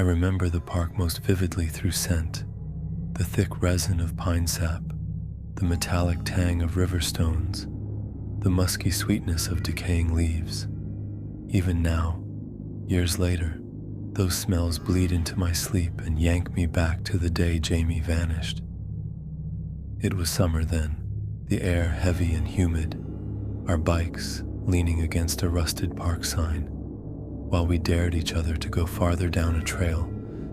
I remember the park most vividly through scent, the thick resin of pine sap, the metallic tang of river stones, the musky sweetness of decaying leaves. Even now, years later, those smells bleed into my sleep and yank me back to the day Jamie vanished. It was summer then, the air heavy and humid, our bikes leaning against a rusted park sign, while we dared each other to go farther down a trail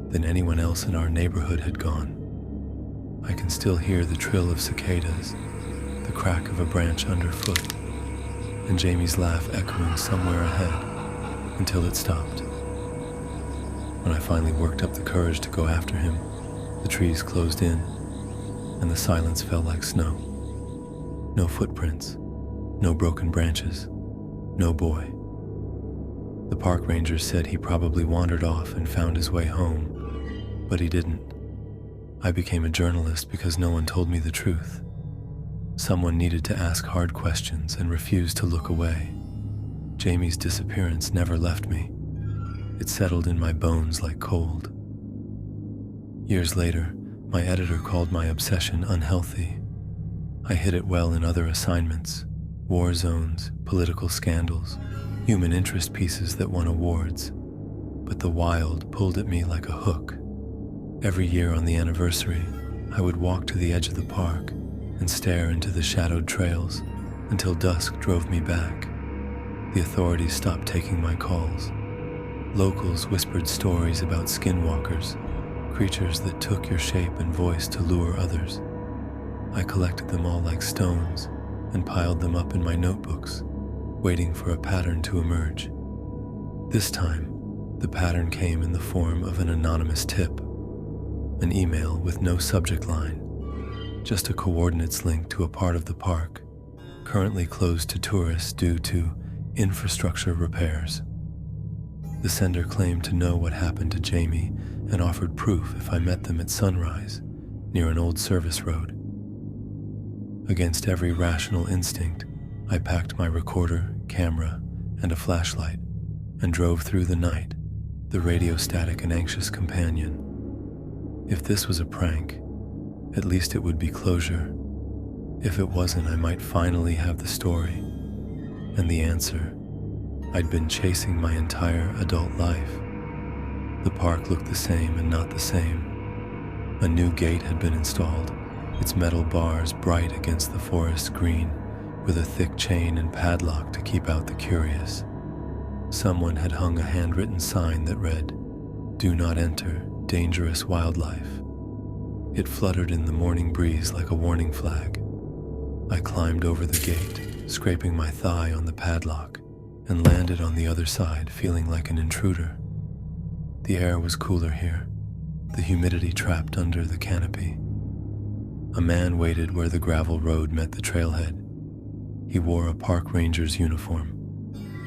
than anyone else in our neighborhood had gone. I can still hear the trill of cicadas, the crack of a branch underfoot, and Jamie's laugh echoing somewhere ahead until it stopped. When I finally worked up the courage to go after him, the trees closed in, and the silence fell like snow. No footprints, no broken branches, no boy. The park ranger said he probably wandered off and found his way home, but he didn't. I became a journalist because no one told me the truth. Someone needed to ask hard questions and refused to look away. Jamie's disappearance never left me. It settled in my bones like cold. Years later, my editor called my obsession unhealthy. I hid it well in other assignments, war zones, political scandals, human interest pieces that won awards. But the wild pulled at me like a hook. Every year on the anniversary, I would walk to the edge of the park and stare into the shadowed trails until dusk drove me back. The authorities stopped taking my calls. Locals whispered stories about skinwalkers, creatures that took your shape and voice to lure others. I collected them all like stones and piled them up in my notebooks, waiting for a pattern to emerge. This time, the pattern came in the form of an anonymous tip, an email with no subject line, just a coordinates link to a part of the park currently closed to tourists due to infrastructure repairs. The sender claimed to know what happened to Jamie and offered proof if I met them at sunrise near an old service road. Against every rational instinct, I packed my recorder, camera, and a flashlight and drove through the night, the radio-static and anxious companion. If this was a prank, at least it would be closure. If it wasn't, I might finally have the story and the answer I'd been chasing my entire adult life. The park looked the same and not the same. A new gate had been installed, its metal bars bright against the forest green, with a thick chain and padlock to keep out the curious. Someone had hung a handwritten sign that read, "Do not enter, dangerous wildlife." It fluttered in the morning breeze like a warning flag. I climbed over the gate, scraping my thigh on the padlock, and landed on the other side feeling like an intruder. The air was cooler here, the humidity trapped under the canopy. A man waited where the gravel road met the trailhead. He wore a park ranger's uniform,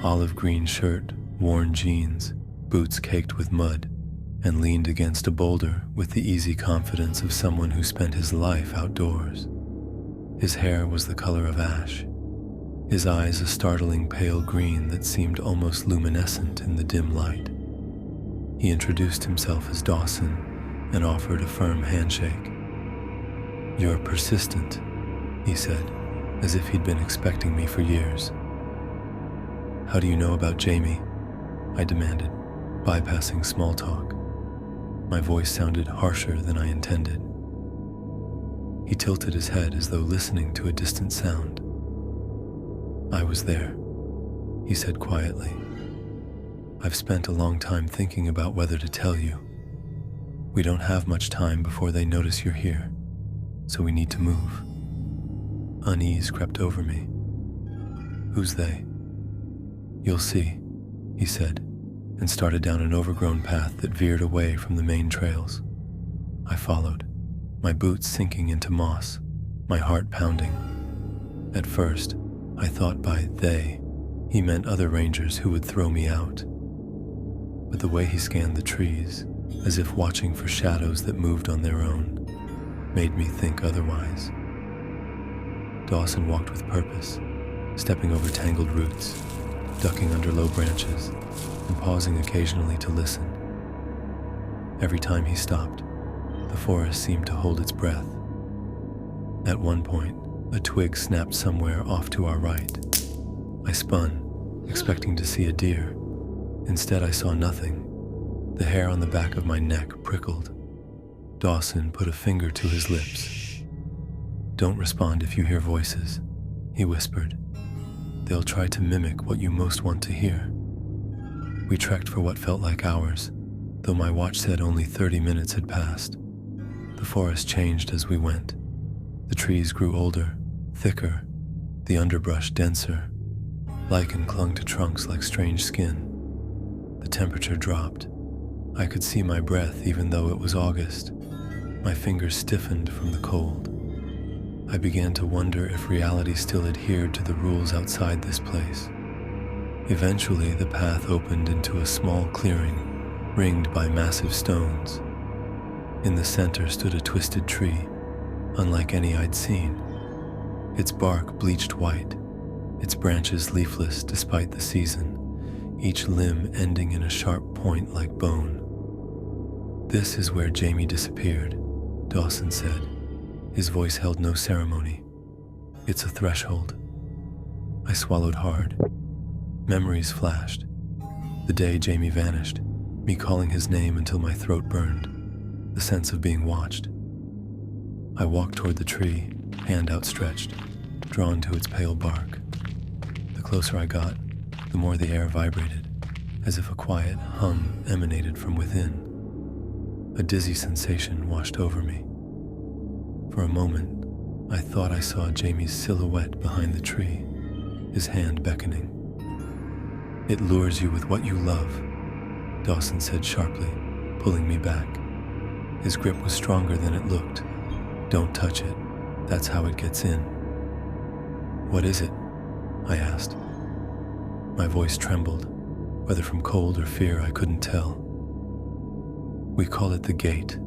olive green shirt, worn jeans, boots caked with mud, and leaned against a boulder with the easy confidence of someone who spent his life outdoors. His hair was the color of ash, his eyes a startling pale green that seemed almost luminescent in the dim light. He introduced himself as Dawson and offered a firm handshake. "You're persistent," he said, as if he'd been expecting me for years. "How do you know about Jamie?" I demanded, bypassing small talk. My voice sounded harsher than I intended. He tilted his head as though listening to a distant sound. "I was there," he said quietly. "I've spent a long time thinking about whether to tell you. We don't have much time before they notice you're here, so we need to move." Unease crept over me. "Who's they?" "You'll see," he said, and started down an overgrown path that veered away from the main trails. I followed, my boots sinking into moss, my heart pounding. At first, I thought by they, he meant other rangers who would throw me out. But the way he scanned the trees, as if watching for shadows that moved on their own, made me think otherwise. Dawson walked with purpose, stepping over tangled roots, ducking under low branches, and pausing occasionally to listen. Every time he stopped, the forest seemed to hold its breath. At one point, a twig snapped somewhere off to our right. I spun, expecting to see a deer. Instead, I saw nothing. The hair on the back of my neck prickled. Dawson put a finger to his lips. "Don't respond if you hear voices," he whispered. "They'll try to mimic what you most want to hear." We trekked for what felt like hours, though my watch said only 30 minutes had passed. The forest changed as we went. The trees grew older, thicker, the underbrush denser. Lichen clung to trunks like strange skin. The temperature dropped. I could see my breath even though it was August. My fingers stiffened from the cold. I began to wonder if reality still adhered to the rules outside this place. Eventually, the path opened into a small clearing, ringed by massive stones. In the center stood a twisted tree, unlike any I'd seen. Its bark bleached white, its branches leafless despite the season, each limb ending in a sharp point like bone. "This is where Jamie disappeared," Dawson said. His voice held no ceremony. "It's a threshold." I swallowed hard. Memories flashed. The day Jamie vanished, me calling his name until my throat burned, the sense of being watched. I walked toward the tree, hand outstretched, drawn to its pale bark. The closer I got, the more the air vibrated, as if a quiet hum emanated from within. A dizzy sensation washed over me. For a moment, I thought I saw Jamie's silhouette behind the tree, his hand beckoning. "It lures you with what you love," Dawson said sharply, pulling me back. His grip was stronger than it looked. "Don't touch it. That's how it gets in." "What is it?" I asked. My voice trembled, whether from cold or fear I couldn't tell. "We call it the gate,"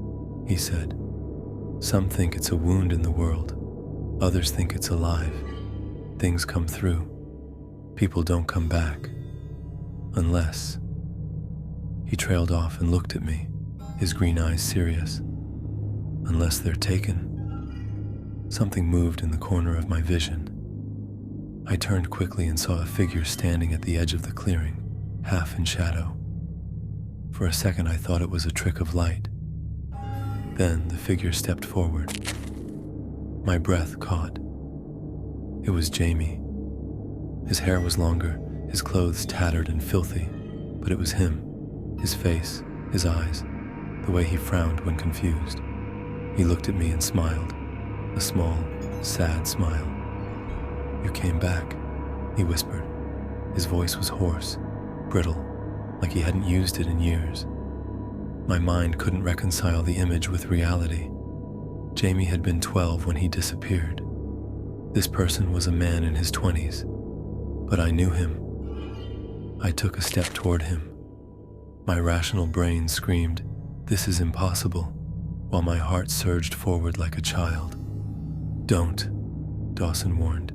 he said. "Some think it's a wound in the world. Others think it's alive. Things come through. People don't come back. Unless..." He trailed off and looked at me, his green eyes serious. "Unless they're taken." Something moved in the corner of my vision. I turned quickly and saw a figure standing at the edge of the clearing, half in shadow. For a second I thought it was a trick of light. Then the figure stepped forward. My breath caught. It was Jamie. His hair was longer, his clothes tattered and filthy, but it was him. His face, his eyes, the way he frowned when confused. He looked at me and smiled, a small, sad smile. "You came back," he whispered. His voice was hoarse, brittle, like he hadn't used it in years. My mind couldn't reconcile the image with reality. Jamie had been 12 when he disappeared. This person was a man in his 20s, but I knew him. I took a step toward him. My rational brain screamed, "This is impossible," while my heart surged forward like a child. "Don't," Dawson warned.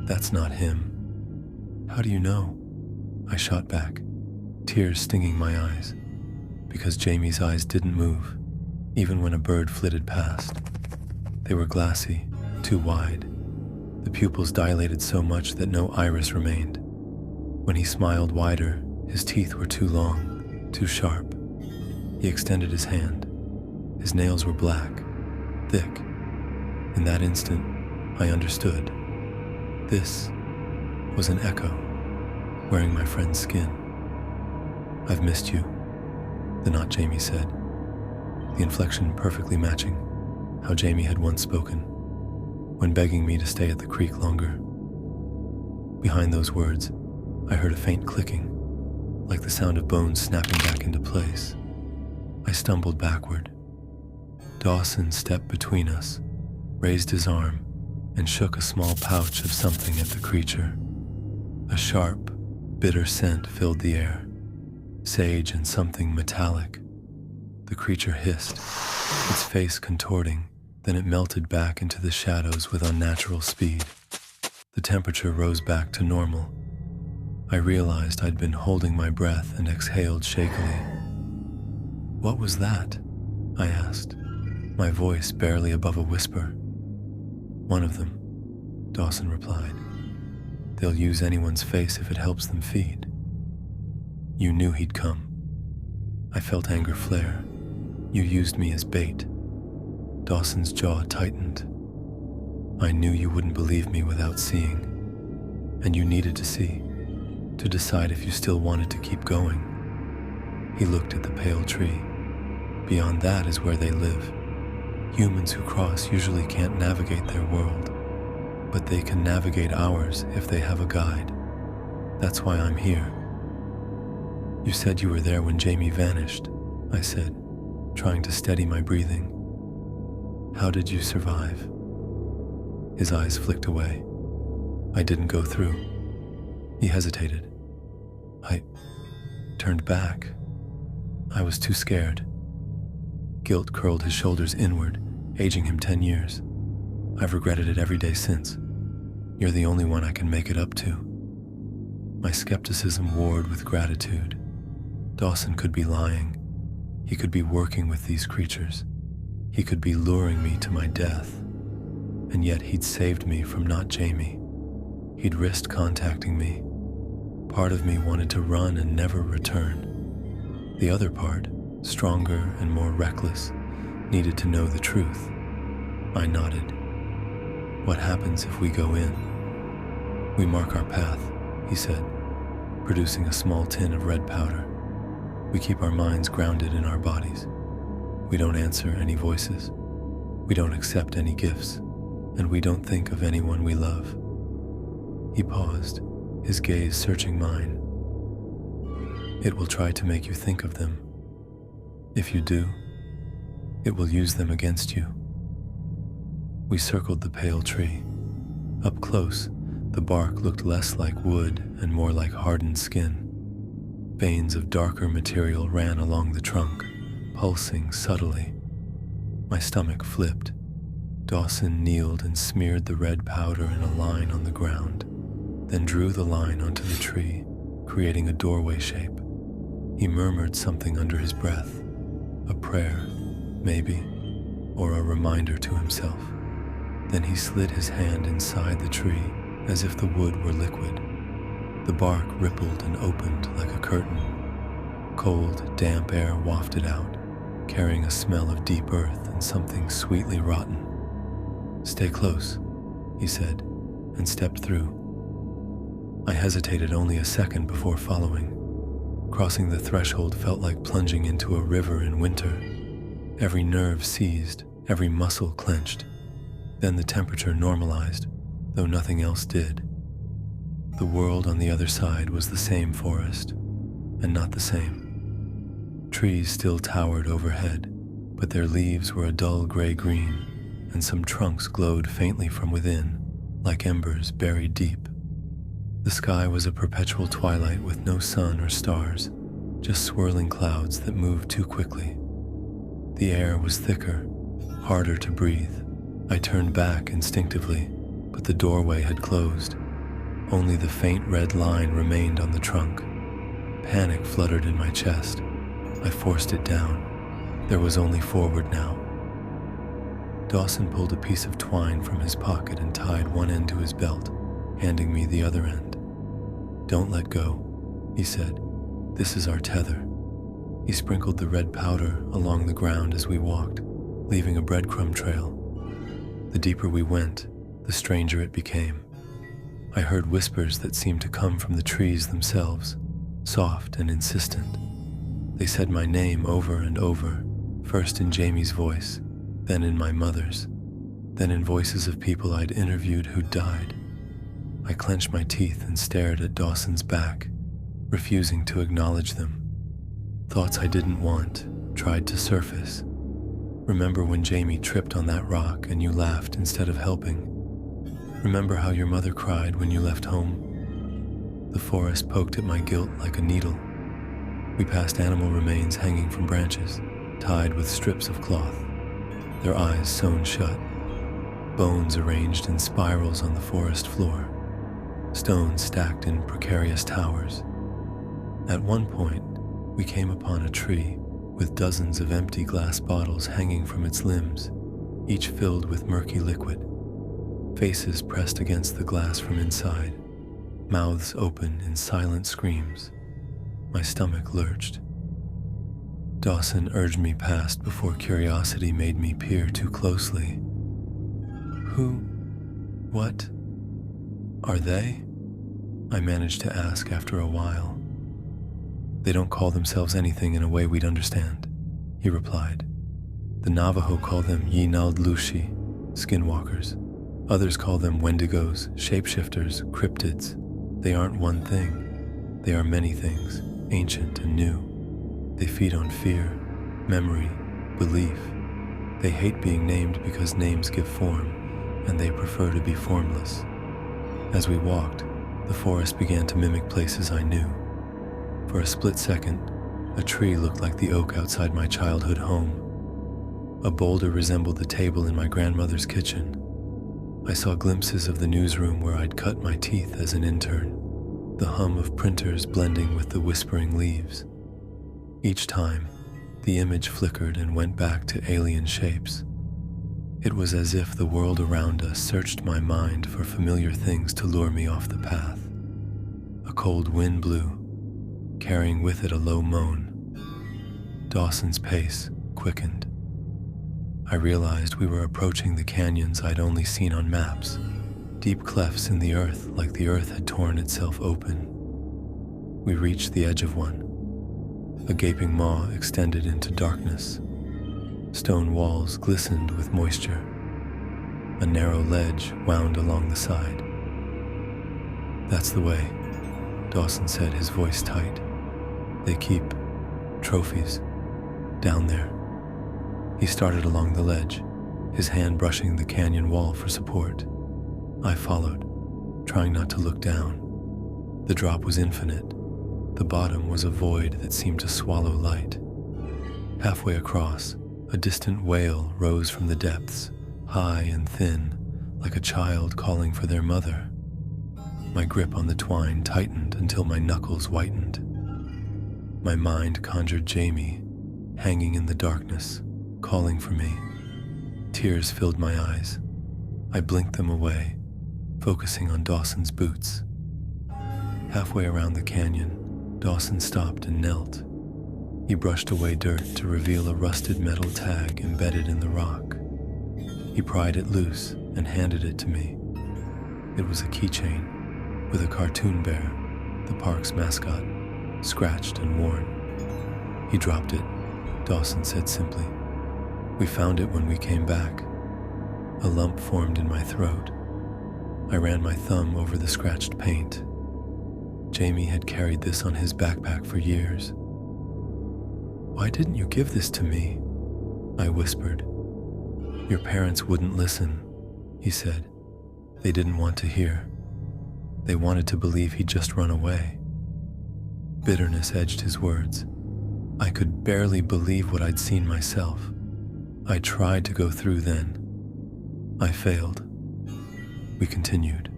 "That's not him." "How do you know?" I shot back, tears stinging my eyes, because Jamie's eyes didn't move, even when a bird flitted past. They were glassy, too wide. The pupils dilated so much that no iris remained. When he smiled wider, his teeth were too long, too sharp. He extended his hand. His nails were black, thick. In that instant, I understood. This was an echo, wearing my friend's skin. "I've missed you," the not Jamie said, the inflection perfectly matching how Jamie had once spoken, when begging me to stay at the creek longer. Behind those words, I heard a faint clicking, like the sound of bones snapping back into place. I stumbled backward. Dawson stepped between us, raised his arm, and shook a small pouch of something at the creature. A sharp, bitter scent filled the air, sage and something metallic. The creature hissed, its face contorting, then it melted back into the shadows with unnatural speed. The temperature rose back to normal. I realized I'd been holding my breath and exhaled shakily. "What was that?" I asked, my voice barely above a whisper. "One of them," Dawson replied. "They'll use anyone's face if it helps them feed." "You knew he'd come." I felt anger flare. "You used me as bait." Dawson's jaw tightened. "I knew you wouldn't believe me without seeing. And you needed to see, to decide if you still wanted to keep going." He looked at the pale tree. "Beyond that is where they live. Humans who cross usually can't navigate their world, but they can navigate ours if they have a guide. That's why I'm here." "You said you were there when Jamie vanished," I said, trying to steady my breathing. "How did you survive?" His eyes flicked away. "I didn't go through." He hesitated. "I turned back. I was too scared." Guilt curled his shoulders inward, aging him 10 years. "I've regretted it every day since. You're the only one I can make it up to." My skepticism warred with gratitude. Dawson could be lying. He could be working with these creatures. He could be luring me to my death. And yet he'd saved me from not Jamie. He'd risked contacting me. Part of me wanted to run and never return. The other part, stronger and more reckless, needed to know the truth. I nodded. "What happens if we go in?" "We mark our path," he said, producing a small tin of red powder. "We keep our minds grounded in our bodies. We don't answer any voices. We don't accept any gifts. And we don't think of anyone we love." He paused, his gaze searching mine. "It will try to make you think of them. If you do, it will use them against you." We circled the pale tree. Up close, the bark looked less like wood and more like hardened skin. Veins of darker material ran along the trunk, pulsing subtly. My stomach flipped. Dawson kneeled and smeared the red powder in a line on the ground, then drew the line onto the tree, creating a doorway shape. He murmured something under his breath, a prayer, maybe, or a reminder to himself. Then he slid his hand inside the tree as if the wood were liquid. The bark rippled and opened like a curtain. Cold, damp air wafted out, carrying a smell of deep earth and something sweetly rotten. "Stay close," he said, and stepped through. I hesitated only a second before following. Crossing the threshold felt like plunging into a river in winter. Every nerve seized, every muscle clenched. Then the temperature normalized, though nothing else did. The world on the other side was the same forest, and not the same. Trees still towered overhead, but their leaves were a dull gray-green, and some trunks glowed faintly from within, like embers buried deep. The sky was a perpetual twilight with no sun or stars, just swirling clouds that moved too quickly. The air was thicker, harder to breathe. I turned back instinctively, but the doorway had closed. Only the faint red line remained on the trunk. Panic fluttered in my chest. I forced it down. There was only forward now. Dawson pulled a piece of twine from his pocket and tied one end to his belt, handing me the other end. "Don't let go," he said. "This is our tether." He sprinkled the red powder along the ground as we walked, leaving a breadcrumb trail. The deeper we went, the stranger it became. I heard whispers that seemed to come from the trees themselves, soft and insistent. They said my name over and over, first in Jamie's voice, then in my mother's, then in voices of people I'd interviewed who'd died. I clenched my teeth and stared at Dawson's back, refusing to acknowledge them. Thoughts I didn't want tried to surface. Remember when Jamie tripped on that rock and you laughed instead of helping? Remember how your mother cried when you left home? The forest poked at my guilt like a needle. We passed animal remains hanging from branches, tied with strips of cloth, their eyes sewn shut, bones arranged in spirals on the forest floor, stones stacked in precarious towers. At one point, we came upon a tree with dozens of empty glass bottles hanging from its limbs, each filled with murky liquid. Faces pressed against the glass from inside, mouths open in silent screams. My stomach lurched. Dawson urged me past before curiosity made me peer too closely. Who? What? Are they? I managed to ask after a while. They don't call themselves anything in a way we'd understand, he replied. The Navajo call them Yinaldlushi, skinwalkers. Others call them wendigos, shapeshifters, cryptids. They aren't one thing. They are many things, ancient and new. They feed on fear, memory, belief. They hate being named because names give form, and they prefer to be formless. As we walked, the forest began to mimic places I knew. For a split second, a tree looked like the oak outside my childhood home. A boulder resembled the table in my grandmother's kitchen. I saw glimpses of the newsroom where I'd cut my teeth as an intern, the hum of printers blending with the whispering leaves. Each time, the image flickered and went back to alien shapes. It was as if the world around us searched my mind for familiar things to lure me off the path. A cold wind blew, carrying with it a low moan. Dawson's pace quickened. I realized we were approaching the canyons I'd only seen on maps, deep clefts in the earth like the earth had torn itself open. We reached the edge of one. A gaping maw extended into darkness. Stone walls glistened with moisture. A narrow ledge wound along the side. That's the way, Dawson said, his voice tight. They keep trophies down there. He started along the ledge, his hand brushing the canyon wall for support. I followed, trying not to look down. The drop was infinite. The bottom was a void that seemed to swallow light. Halfway across, a distant wail rose from the depths, high and thin, like a child calling for their mother. My grip on the twine tightened until my knuckles whitened. My mind conjured Jamie, hanging in the darkness, calling for me. Tears filled my eyes. I blinked them away, focusing on Dawson's boots. Halfway around the canyon, Dawson stopped and knelt. He brushed away dirt to reveal a rusted metal tag embedded in the rock. He pried it loose and handed it to me. It was a keychain with a cartoon bear, the park's mascot, scratched and worn. He dropped it, Dawson said simply. We found it when we came back. A lump formed in my throat. I ran my thumb over the scratched paint. Jamie had carried this on his backpack for years. Why didn't you give this to me? I whispered. Your parents wouldn't listen, he said. They didn't want to hear. They wanted to believe he'd just run away. Bitterness edged his words. I could barely believe what I'd seen myself. I tried to go through then. I failed. We continued.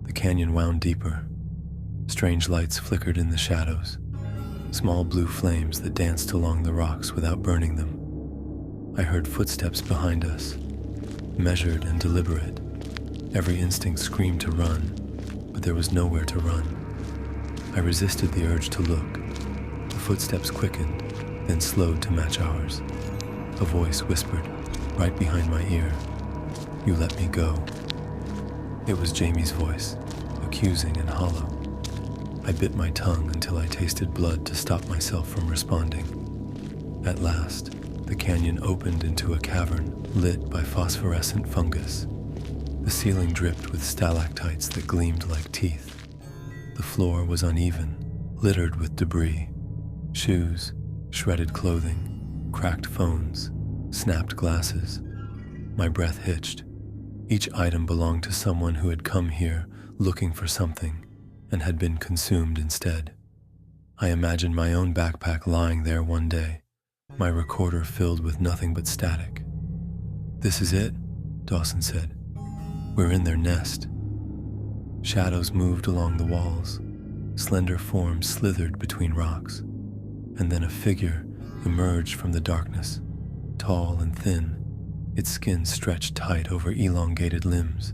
The canyon wound deeper. Strange lights flickered in the shadows, small blue flames that danced along the rocks without burning them. I heard footsteps behind us, measured and deliberate. Every instinct screamed to run, but there was nowhere to run. I resisted the urge to look. The footsteps quickened, then slowed to match ours. A voice whispered, right behind my ear, "You let me go." It was Jamie's voice, accusing and hollow. I bit my tongue until I tasted blood to stop myself from responding. At last, the canyon opened into a cavern lit by phosphorescent fungus. The ceiling dripped with stalactites that gleamed like teeth. The floor was uneven, littered with debris, shoes, shredded clothing, cracked phones, snapped glasses. My breath hitched. Each item belonged to someone who had come here looking for something and had been consumed instead. I imagined my own backpack lying there one day, my recorder filled with nothing but static. "This is it," Dawson said. "We're in their nest." Shadows moved along the walls. Slender forms slithered between rocks. and then a figure emerged from the darkness, tall and thin, its skin stretched tight over elongated limbs.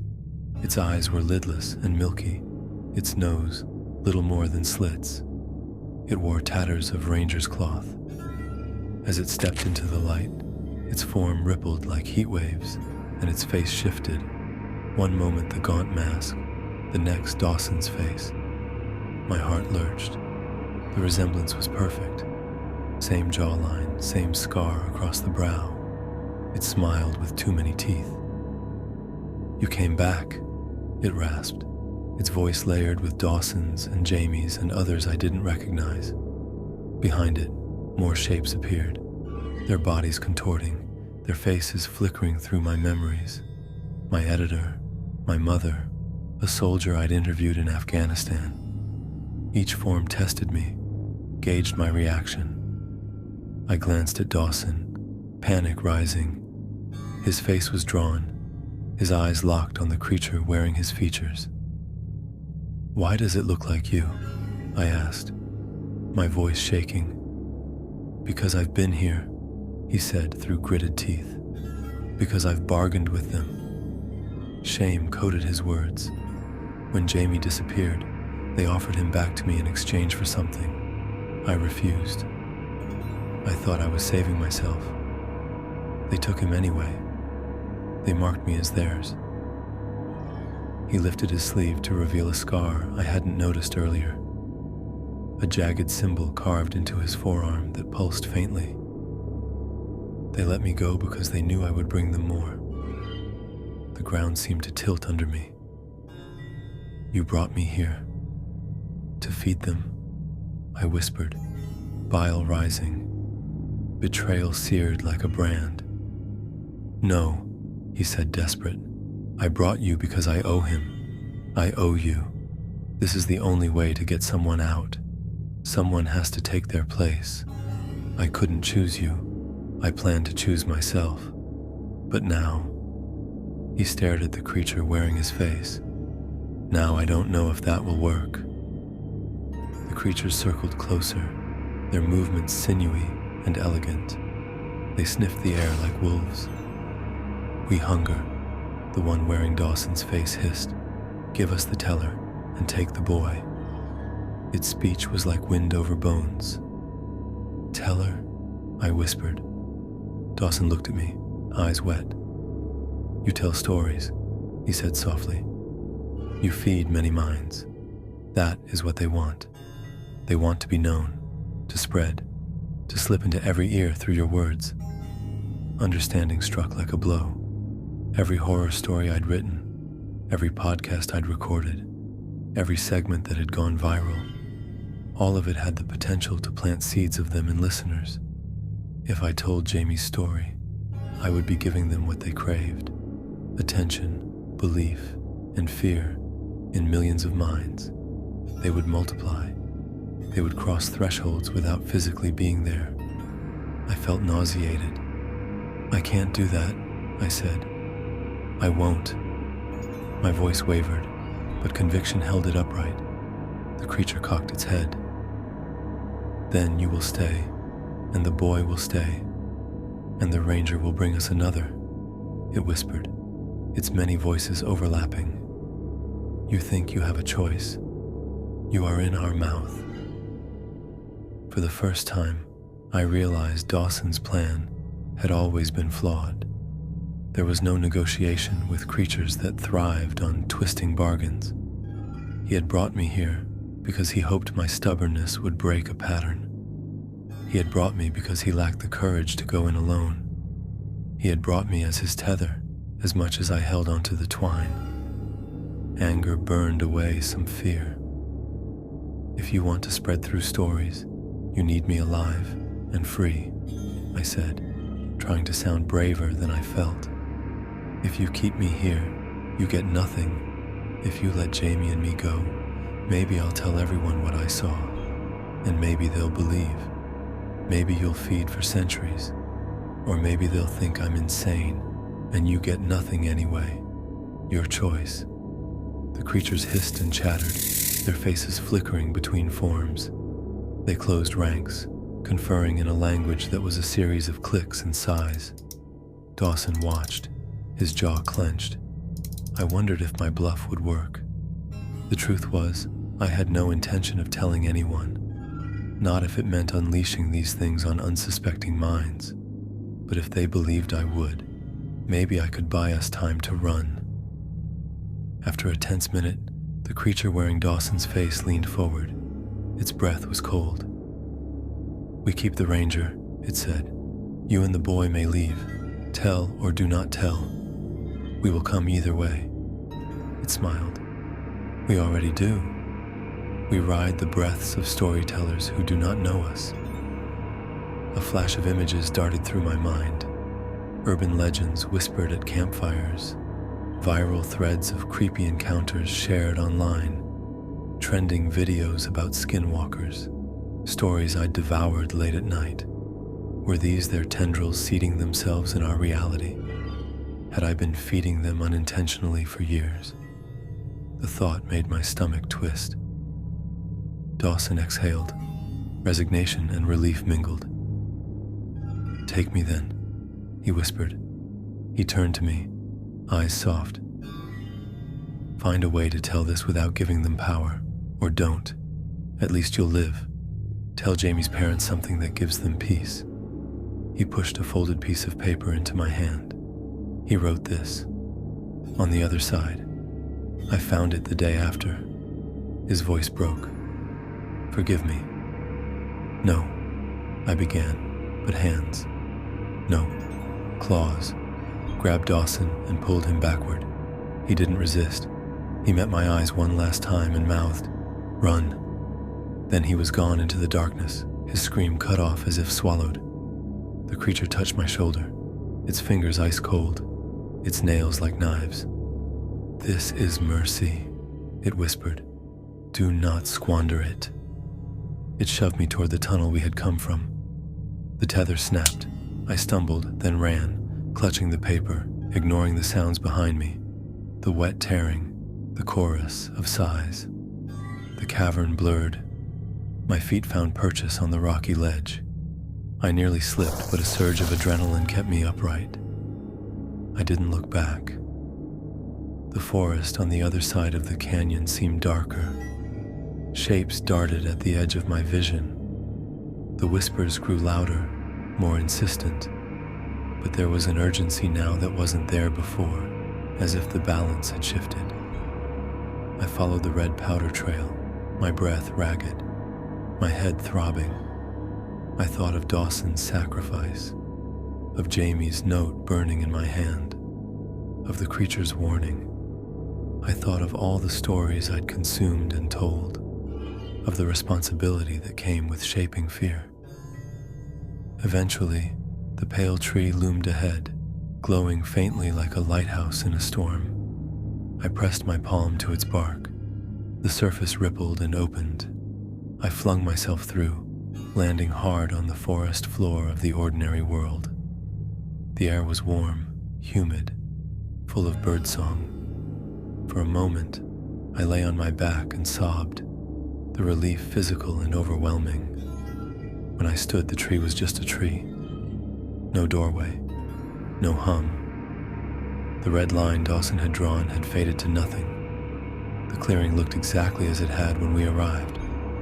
Its eyes were lidless and milky, its nose little more than slits. It wore tatters of ranger's cloth. As it stepped into the light, its form rippled like heat waves, and its face shifted. One moment the gaunt mask, the next Dawson's face. My heart lurched. The resemblance was perfect. Same jawline, same scar across the brow. It smiled with too many teeth. "You came back," it rasped, its voice layered with Dawson's and Jamie's and others I didn't recognize. Behind it, more shapes appeared, their bodies contorting, their faces flickering through my memories. My editor, my mother, a soldier I'd interviewed in Afghanistan. Each form tested me, gauged my reaction. I glanced at Dawson, panic rising. His face was drawn, his eyes locked on the creature wearing his features. "Why does it look like you?" I asked, my voice shaking. "Because I've been here," he said through gritted teeth. "Because I've bargained with them." Shame coated his words. When Jamie disappeared, they offered him back to me in exchange for something. I refused. I thought I was saving myself. They took him anyway. They marked me as theirs. He lifted his sleeve to reveal a scar I hadn't noticed earlier. A jagged symbol carved into his forearm that pulsed faintly. They let me go because they knew I would bring them more. The ground seemed to tilt under me. "You brought me here to feed them," I whispered, bile rising, betrayal seared like a brand. "No," he said, desperate. "I brought you because I owe him. I owe you. This is the only way to get someone out. Someone has to take their place. I couldn't choose you. I planned to choose myself. But now," he stared at the creature wearing his face. "Now I don't know if that will work." The creatures circled closer, their movements sinewy and elegant. They sniffed the air like wolves. "We hunger," the one wearing Dawson's face hissed. "Give us the teller and take the boy." Its speech was like wind over bones. "Teller?" I whispered. Dawson looked at me, eyes wet. "You tell stories," he said softly. "You feed many minds. That is what they want. They want to be known, to spread, to slip into every ear through your words." Understanding struck like a blow. Every horror story I'd written, every podcast I'd recorded, every segment that had gone viral, all of it had the potential to plant seeds of them in listeners. If I told Jamie's story, I would be giving them what they craved: attention, belief, and fear in millions of minds. They would multiply. They would cross thresholds without physically being there. I felt nauseated. "I can't do that," I said. "I won't." My voice wavered, but conviction held it upright. The creature cocked its head. "Then you will stay, and the boy will stay, and the ranger will bring us another," it whispered, its many voices overlapping. "You think you have a choice. You are in our mouth." For the first time, I realized Dawson's plan had always been flawed. There was no negotiation with creatures that thrived on twisting bargains. He had brought me here because he hoped my stubbornness would break a pattern. He had brought me because he lacked the courage to go in alone. He had brought me as his tether, as much as I held onto the twine. Anger burned away some fear. "If you want to spread through stories, you need me alive and free," I said, trying to sound braver than I felt. "If you keep me here, you get nothing. If you let Jamie and me go, maybe I'll tell everyone what I saw, and maybe they'll believe. Maybe you'll feed for centuries, or maybe they'll think I'm insane, and you get nothing anyway. Your choice." The creatures hissed and chattered, their faces flickering between forms. They closed ranks, conferring in a language that was a series of clicks and sighs. Dawson watched, his jaw clenched. I wondered if my bluff would work. The truth was, I had no intention of telling anyone, not if it meant unleashing these things on unsuspecting minds, but if they believed I would, maybe I could buy us time to run. After a tense minute, the creature wearing Dawson's face leaned forward. Its breath was cold. "We keep the ranger," it said. "You and the boy may leave. Tell or do not tell. We will come either way." It smiled. "We already do. We ride the breaths of storytellers who do not know us." A flash of images darted through my mind. Urban legends whispered at campfires, viral threads of creepy encounters shared online, trending videos about skinwalkers, stories I devoured late at night. Were these their tendrils seeding themselves in our reality? Had I been feeding them unintentionally for years? The thought made my stomach twist. Dawson exhaled. Resignation and relief mingled. "Take me then," he whispered. He turned to me, eyes soft. "Find a way to tell this without giving them power, or don't. At least you'll live. Tell Jamie's parents something that gives them peace." He pushed a folded piece of paper into my hand. He wrote this. On the other side, I found it the day after. His voice broke. "Forgive me." "No," I began, but hands. "No." Claws grabbed Dawson and pulled him backward. He didn't resist. He met my eyes one last time and mouthed, "Run." Then he was gone into the darkness, his scream cut off as if swallowed. The creature touched my shoulder, its fingers ice cold, its nails like knives. "This is mercy," it whispered. "Do not squander it." It shoved me toward the tunnel we had come from. The tether snapped. I stumbled, then ran, clutching the paper, ignoring the sounds behind me. The wet tearing, the chorus of sighs. The cavern blurred. My feet found purchase on the rocky ledge. I nearly slipped, but a surge of adrenaline kept me upright. I didn't look back. The forest on the other side of the canyon seemed darker. Shapes darted at the edge of my vision. The whispers grew louder, more insistent, but there was an urgency now that wasn't there before, as if the balance had shifted. I followed the red powder trail, my breath ragged, my head throbbing. I thought of Dawson's sacrifice, of Jamie's note burning in my hand, of the creature's warning. I thought of all the stories I'd consumed and told, of the responsibility that came with shaping fear. Eventually, the pale tree loomed ahead, glowing faintly like a lighthouse in a storm. I pressed my palm to its bark. The surface rippled and opened. I flung myself through, landing hard on the forest floor of the ordinary world. The air was warm, humid, full of birdsong. For a moment, I lay on my back and sobbed, the relief physical and overwhelming. When I stood, the tree was just a tree. No doorway, no hum. The red line Dawson had drawn had faded to nothing. The clearing looked exactly as it had when we arrived,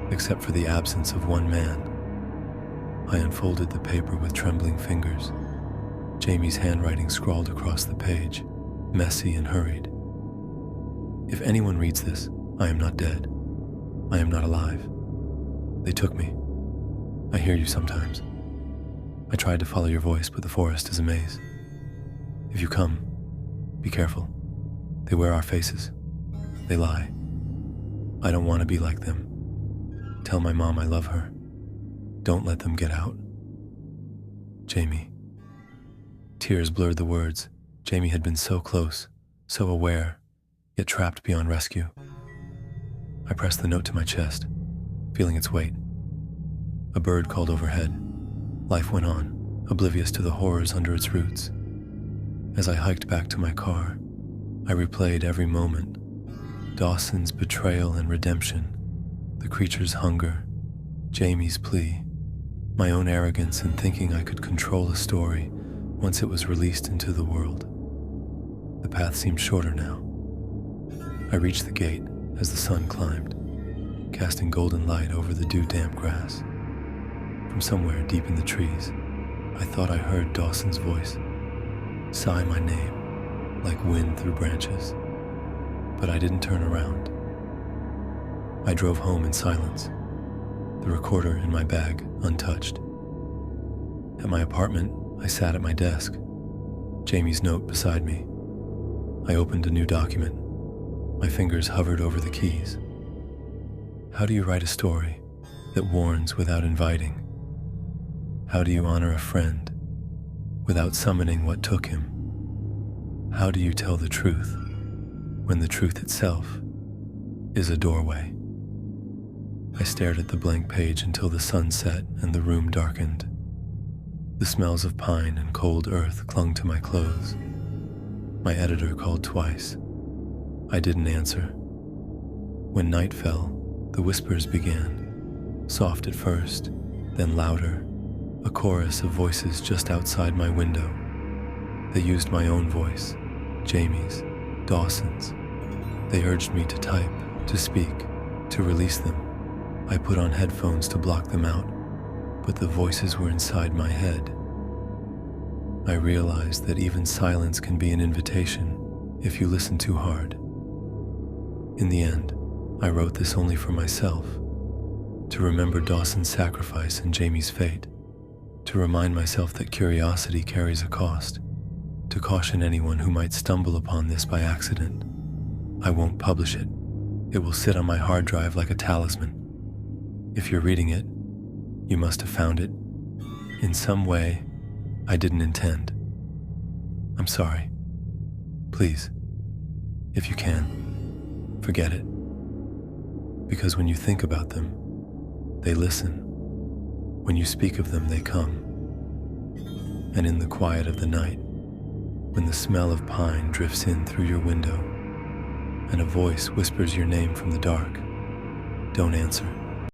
except for the absence of one man. I unfolded the paper with trembling fingers. Jamie's handwriting scrawled across the page, messy and hurried. "If anyone reads this, I am not dead. I am not alive. They took me. I hear you sometimes. I tried to follow your voice, but the forest is a maze. If you come, be careful. They wear our faces. They lie. I don't want to be like them. Tell my mom I love her. Don't let them get out. Jamie." Tears blurred the words. Jamie had been so close, so aware, yet trapped beyond rescue. I pressed the note to my chest, feeling its weight. A bird called overhead. Life went on, oblivious to the horrors under its roots. As I hiked back to my car, I replayed every moment. Dawson's betrayal and redemption, the creature's hunger, Jamie's plea, my own arrogance in thinking I could control a story once it was released into the world. The path seemed shorter now. I reached the gate as the sun climbed, casting golden light over the dew-damp grass. From somewhere deep in the trees, I thought I heard Dawson's voice sigh my name like wind through branches, but I didn't turn around. I drove home in silence, the recorder in my bag untouched. At my apartment, I sat at my desk, Jamie's note beside me. I opened a new document. My fingers hovered over the keys. How do you write a story that warns without inviting? How do you honor a friend without summoning what took him? How do you tell the truth when the truth itself is a doorway? I stared at the blank page until the sun set and the room darkened. The smells of pine and cold earth clung to my clothes. My editor called twice. I didn't answer. When night fell, the whispers began, soft at first, then louder, a chorus of voices just outside my window. They used my own voice, Jamie's, Dawson's. They urged me to type, to speak, to release them. I put on headphones to block them out, but the voices were inside my head. I realized that even silence can be an invitation if you listen too hard. In the end, I wrote this only for myself, to remember Dawson's sacrifice and Jamie's fate, to remind myself that curiosity carries a cost, to caution anyone who might stumble upon this by accident. I won't publish it. It will sit on my hard drive like a talisman. If you're reading it, you must have found it in some way I didn't intend. I'm sorry. Please, if you can, forget it. Because when you think about them, they listen. When you speak of them, they come. And in the quiet of the night, when the smell of pine drifts in through your window and a voice whispers your name from the dark, don't answer.